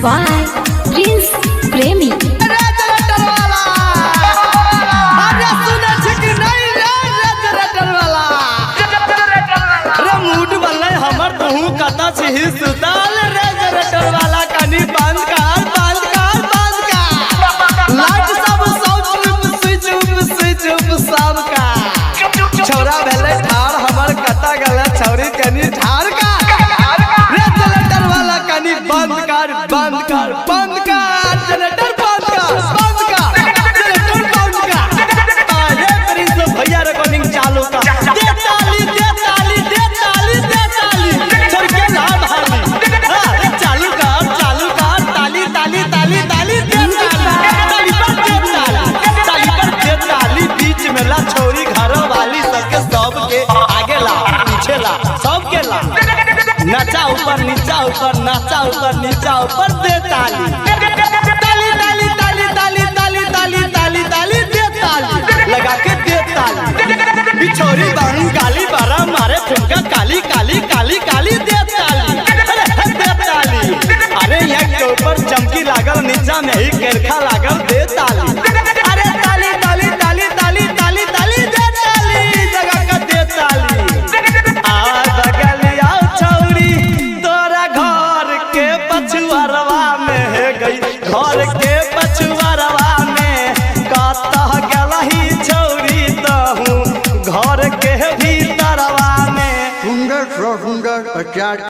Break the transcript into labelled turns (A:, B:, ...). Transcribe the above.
A: by Prince Premi।
B: सुताल रेजरेटर वाला कनी बंद कर लाइट सब स्विच सब का छौरा भेले ठार हमर कता गले छौरी कनी ठार का रेजरेटर वाला कनी बंद कर जनरेटर बंद कर अरे प्रिंस भैया रिकॉर्डिंग चालू का दे ताली छोड़ के ना भाली चालू कर ताली दे ताली बीच में ला छोरी घर वाली सबके आगे ला पीछे ला सबके ला नचा ऊपर नीचा ऊपर दे ताली दे ताली लगा के दे ताली बिछोरी बाहू गाली बारा मारे ठुमका काली दे ताली अरे यहाँ के ऊपर चमकी लागल नीचा में ही केरखा लागल दे ताली अरे ताली दे ताली जगह का दे ताली आ बगलिया छौरी तोरा घर के पछुआरवा में है गई घर के पछुआरवा में कतह गलही छौरी तहू घर के भीतरवा में
C: सुंदर